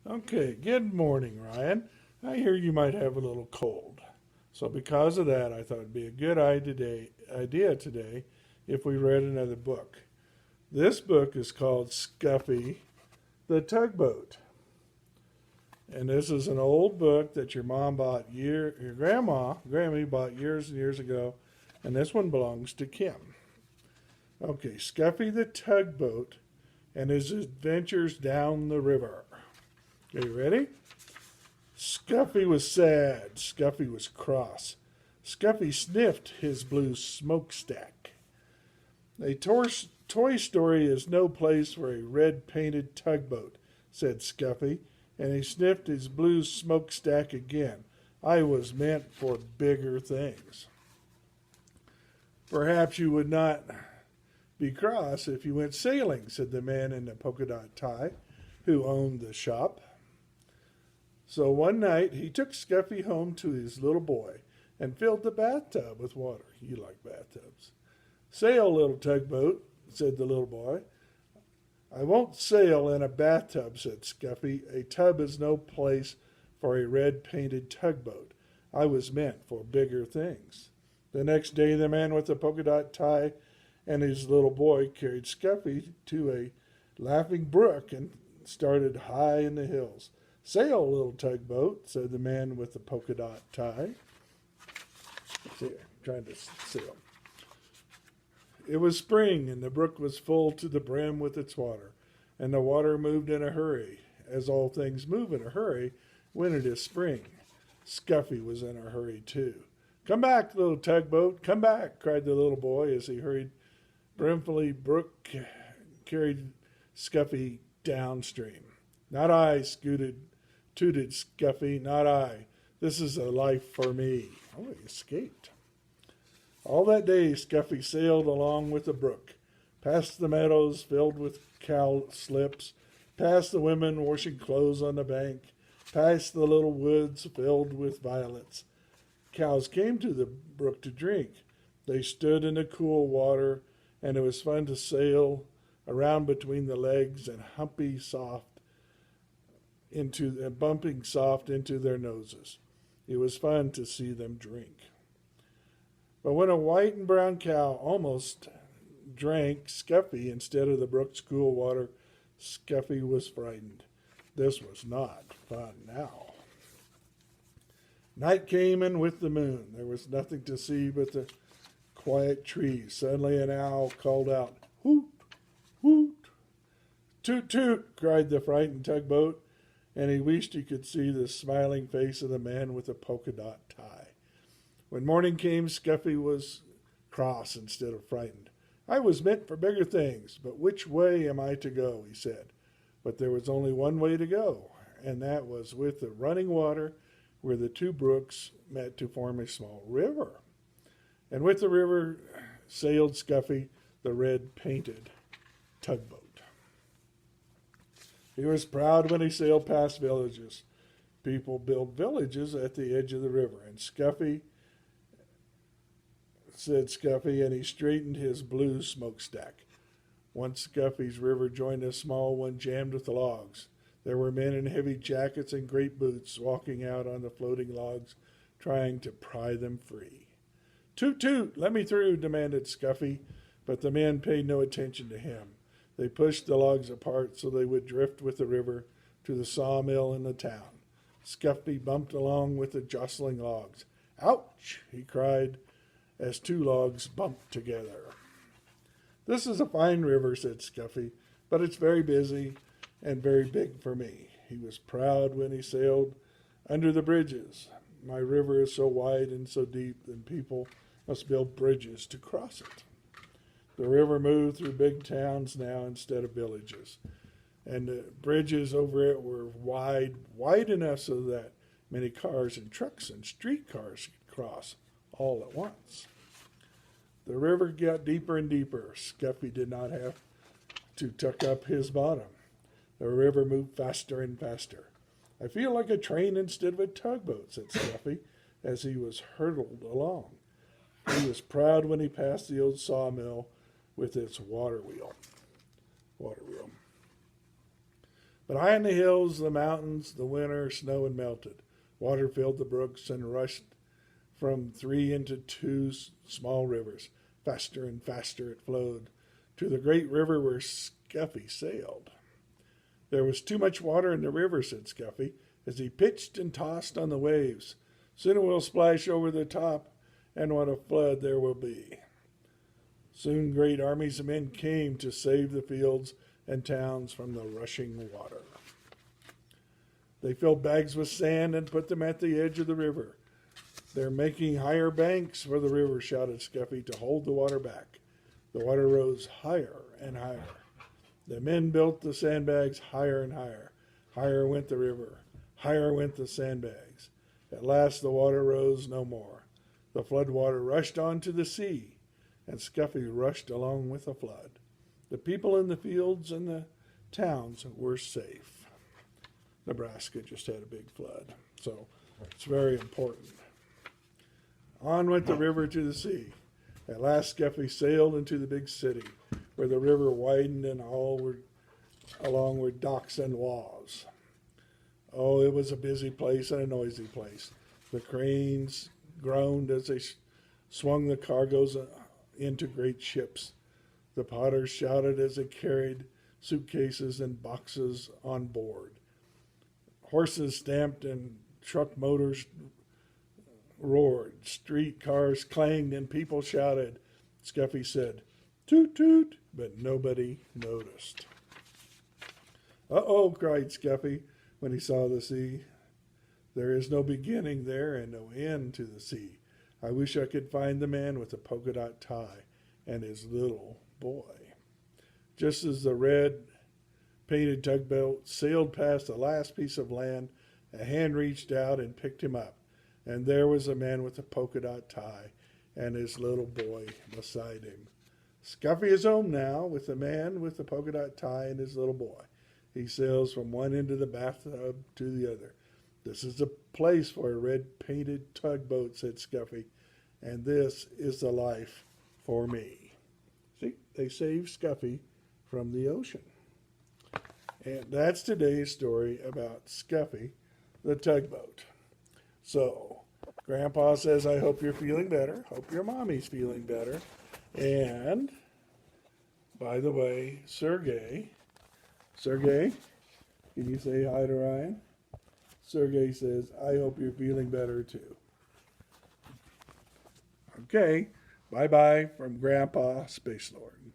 Okay, good morning, Ryan. I hear you might have a little cold. So, because of that, I thought it'd be a good idea today if we read another book. This book is called Scuffy the Tugboat. And this is an old book that your Grammy bought years and years ago. And this one belongs to Kim. Okay, Scuffy the Tugboat and his adventures down the river. Are you ready? Scuffy was sad. Scuffy was cross. Scuffy sniffed his blue smokestack. Toy Story is no place for a red painted tugboat, said Scuffy, and he sniffed his blue smokestack again. I was meant for bigger things. Perhaps you would not be cross if you went sailing, said the man in the polka dot tie who owned the shop. So one night he took Scuffy home to his little boy and filled the bathtub with water. You like bathtubs. Sail, little tugboat, said the little boy. I won't sail in a bathtub, said Scuffy. A tub is no place for a red painted tugboat. I was meant for bigger things. The next day the man with the polka dot tie and his little boy carried Scuffy to a laughing brook and started high in the hills. Sail, little tugboat, said the man with the polka dot tie. See, trying to sail. It was spring, and the brook was full to the brim with its water, and the water moved in a hurry, as all things move in a hurry when it is spring. Scuffy was in a hurry, too. Come back, little tugboat, come back, cried the little boy as he hurried. Brimfully Brook carried Scuffy downstream. Not I, tooted Scuffy, not I. This is a life for me. Oh, he escaped. All that day Scuffy sailed along with the brook, past the meadows filled with cowslips, past the women washing clothes on the bank, past the little woods filled with violets. Cows came to the brook to drink. They stood in the cool water, and it was fun to sail around between the legs and bumping soft into their noses. It was fun to see them drink. But when a white and brown cow almost drank Scuffy instead of the brook's cool water, Scuffy was frightened. This was not fun now. Night came, and with the moon, there was nothing to see but the quiet trees. Suddenly an owl called out, "Hoot, hoot!" "Toot, toot!" cried the frightened tugboat, and he wished he could see the smiling face of the man with the polka dot tie. When morning came, Scuffy was cross instead of frightened. I was meant for bigger things, but which way am I to go? He said. But there was only one way to go, and that was with the running water where the two brooks met to form a small river. And with the river sailed Scuffy, the red-painted tugboat. He was proud when he sailed past villages. People built villages at the edge of the river, and Scuffy, said Scuffy, and he straightened his blue smokestack. Once Scuffy's river joined a small one jammed with logs. There were men in heavy jackets and great boots walking out on the floating logs, trying to pry them free. "Toot, toot, let me through," demanded Scuffy, but the men paid no attention to him. They pushed the logs apart so they would drift with the river to the sawmill in the town. Scuffy bumped along with the jostling logs. "Ouch!" he cried as two logs bumped together. "This is a fine river," said Scuffy, "but it's very busy and very big for me." He was proud when he sailed under the bridges. "My river is so wide and so deep that people must build bridges to cross it." The river moved through big towns now instead of villages, and the bridges over it were wide enough so that many cars and trucks and streetcars could cross all at once. The river got deeper and deeper. Scuffy did not have to tuck up his bottom. The river moved faster and faster. "I feel like a train instead of a tugboat," said Scuffy as he was hurtled along. He was proud when he passed the old sawmill with its water wheel. But high in the hills, the mountains, the winter snow had melted. Water filled the brooks and rushed from 3 into 2 small rivers. Faster and faster it flowed to the great river where Scuffy sailed. There was too much water in the river, said Scuffy, as he pitched and tossed on the waves. Soon it will splash over the top, and what a flood there will be. Soon great armies of men came to save the fields and towns from the rushing water. They filled bags with sand and put them at the edge of the river. They're making higher banks for the river, shouted Scuffy, to hold the water back. The water rose higher and higher. The men built the sandbags higher and higher. Higher went the river. Higher went the sandbags. At last the water rose no more. The flood water rushed on to the sea, and Scuffy rushed along with the flood. The people in the fields and the towns were safe. Nebraska just had a big flood, so it's very important. On went the river to the sea. At last Scuffy sailed into the big city, where the river widened and along were docks and wharves. Oh, it was a busy place and a noisy place. The cranes groaned as they swung the cargoes into great ships. The potters shouted as they carried suitcases and boxes on board. Horses stamped and truck motors roared. Street cars clanged and people shouted. Scuffy said, "Toot, toot," but nobody noticed. "Uh-oh," cried Scuffy when he saw the sea. "There is no beginning there and no end to the sea. I wish I could find the man with the polka dot tie and his little boy." Just as the red painted tugboat sailed past the last piece of land, a hand reached out and picked him up, and there was the man with the polka dot tie and his little boy beside him. Scuffy is home now with the man with the polka dot tie and his little boy. He sails from one end of the bathtub to the other. "This is the place for a red-painted tugboat," said Scuffy, "and this is the life for me." See, they saved Scuffy from the ocean. And that's today's story about Scuffy the Tugboat. So, Grandpa says, I hope you're feeling better. Hope your mommy's feeling better. And, by the way, Sergey, can you say hi to Ryan? Sergey says, I hope you're feeling better too. Okay, bye-bye from Grandpa Space Lord.